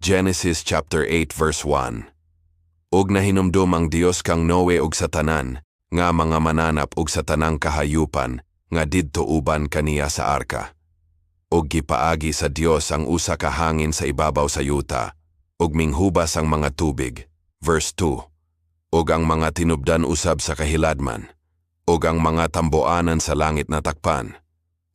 Genesis chapter 8 verse 1. Og nahinumdum ang Dios kang Noe og sa tanan, nga mga mananap og sa tanang kahayupan, nga didto uban kaniya sa arka. Og gipaagi sa Dios ang usa ka hangin sa ibabaw sa yuta, og minghubas ang mga tubig. Verse 2. Og ang mga tinubdan usab sa kahiladman, og ang mga tamboanan sa langit na takpan,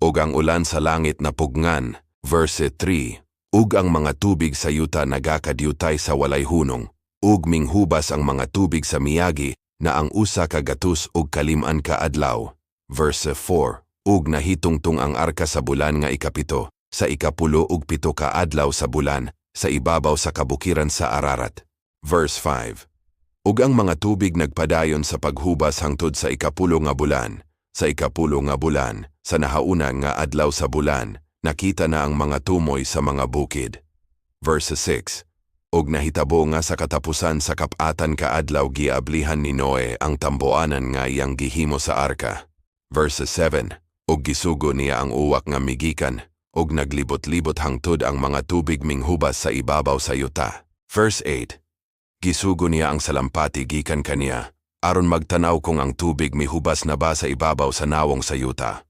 og ang ulan sa langit na pugngan. Verse 3. Ug ang mga tubig sa yuta nagakadyutay sa walay hunong, ug minghubas ang mga tubig sa miyagi na ang usa ka gatus ug kaliman ka adlaw. Verse 4. Ug nahitungtong ang arka sa bulan nga ikapito, sa ikapulo ug pito ka adlaw sa bulan, sa ibabaw sa kabukiran sa Ararat. Verse 5. Ug ang mga tubig nagpadayon sa paghubas hangtod sa ikapulo nga bulan, sa ikapulo nga bulan, sa nahauna nga adlaw sa bulan, nakita na ang mga tumoy sa mga bukid. Verse 6. Og nahitabo nga sa katapusan sa kapatan ka adlaw giablihan ni Noe ang tamboanan nga iyang gihimo sa arka. Verse 7. Og gisugo niya ang uwak nga migikan, og naglibot-libot hangtod ang mga tubig minghubas sa ibabaw sa yuta. Verse 8. Gisugo niya ang salampati gikan kaniya, aron magtanaw kung ang tubig mihubas na ba sa ibabaw sa nawong sa yuta.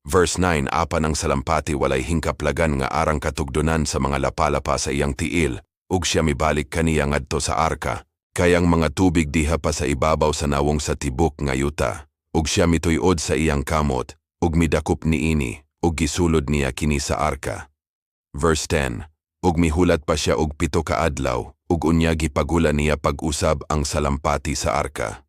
Verse 9. Apan ang salampati walay hingkaplagan nga arang katugdunan sa mga lapalapa sa iyang tiil, ug siya mibalik kaniya ngadto sa arka, kayang mga tubig diha pa sa ibabaw sa nawong sa tibok nga yuta, ug siya mituyod sa iyang kamot, ug midakop niini, ug gisulod niya kini sa arka. Verse 10. Ug mihulat pa siya og pito ka adlaw, ug unya gipagula niya pag-usab ang salampati sa arka.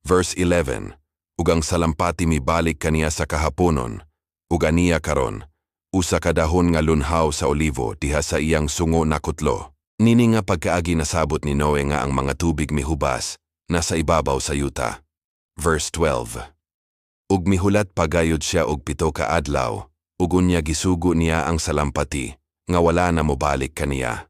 Verse 11. Ug ang salampati mibalik kaniya sa kahaponon, ug aniya karon, usa ka dahon nga lunhaw sa olivo diha sa iyang sungo na kutlo. Nini nga pagkaagi nasabot ni Noe nga ang mga tubig mihubas, nasa ibabaw sa yuta. Verse 12. Ug mihulat pagayod siya og pito ka adlaw, ug unya gisugo niya ang salampati, nga wala na mobalik kaniya.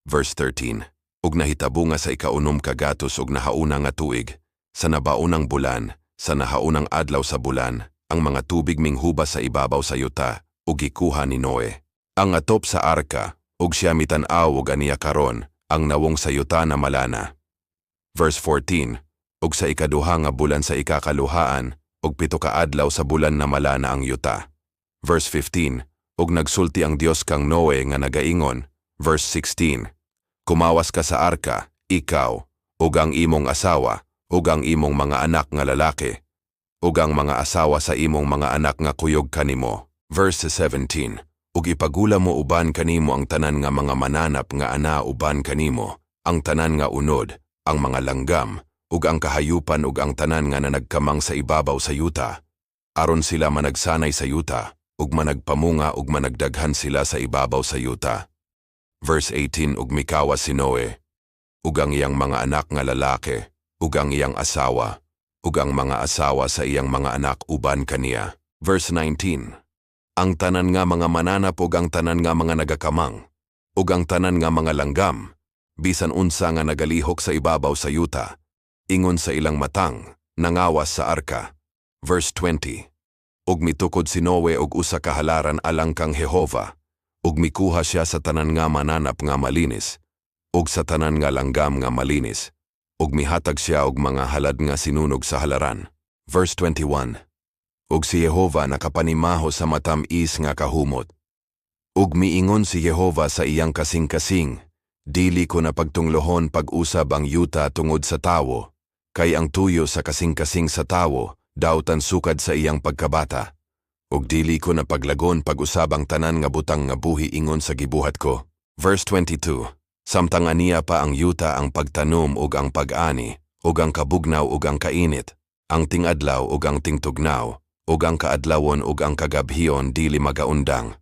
Verse 13. Ug nahitabo nga sa ikaunom ka gatos ug nahauna nga tuig, sa nabaunang bulan, sa nahaunang adlaw sa bulan, ang mga tubig minghubas sa ibabaw sa yuta, ug gikuha ni Noe ang atop sa arka, ug siya mitan-aw ug aniya karon, ang nawong sa yuta na malana. Verse 14. Ug sa ikaduha nga bulan sa ikakaluhaan, ug pito ka adlaw sa bulan na malana ang yuta. Verse 15. Ug nagsulti ang Dios kang Noe nga nagaingon. Verse 16. Kumawas ka sa arka, ikaw, ug ang imong asawa, ug ang imong mga anak nga lalaki, ug ang mga asawa sa imong mga anak nga kuyog kanimo. Verse 17. Ug ipagula mo uban kanimo ang tanan nga mga mananap nga ana uban kanimo, ang tanan nga unod, ang mga langgam, ug ang kahayupan ug ang tanan nga nanagkamang sa ibabaw sa yuta, aron sila managsanay sa yuta, ug managpamunga ug managdaghan sila sa ibabaw sa yuta. Verse 18. Ug mikawas si Noe, ug ang iyang mga anak nga lalaki, ug ang iyang asawa, ug ang mga asawa sa iyang mga anak uban kaniya. Verse 19. Ang tanan nga mga mananap ug ang tanan nga mga nagakamang, ug ang tanan nga mga langgam, bisan unsa nga nagalihok sa ibabaw sa yuta, ingon sa ilang matang, nangawas sa arka. Verse 20. Ug mitukod si Noe og usa ka halaran alang kang Jehova, ug mikuha siya sa tanan nga mananap nga malinis, ug sa tanan nga langgam nga malinis, ug mihatag siya og mga halad nga sinunog sa halaran. Verse 21. Ug si Jehova nakapanimaho sa matam-is nga kahumot. Ug miingon si Jehova sa iyang kasing-kasing, dili ko na pagtunglohon pag-usab ang yuta tungod sa tawo, kay ang tuyo sa kasing-kasing sa tawo, dawtan sukad sa iyang pagkabata. Ug dili ko na paglagon pag-usab ang tanan nga butang nga buhi ingon sa gibuhat ko. Verse 22. Samtang aniya pa ang yuta ang pagtanom ug ang pag-ani, ug ang kabugnaw ug ang kainit, ang tingadlaw ug ang tingtugnaw, ug ang kaadlawon ug ang kagabhion dili magaundang.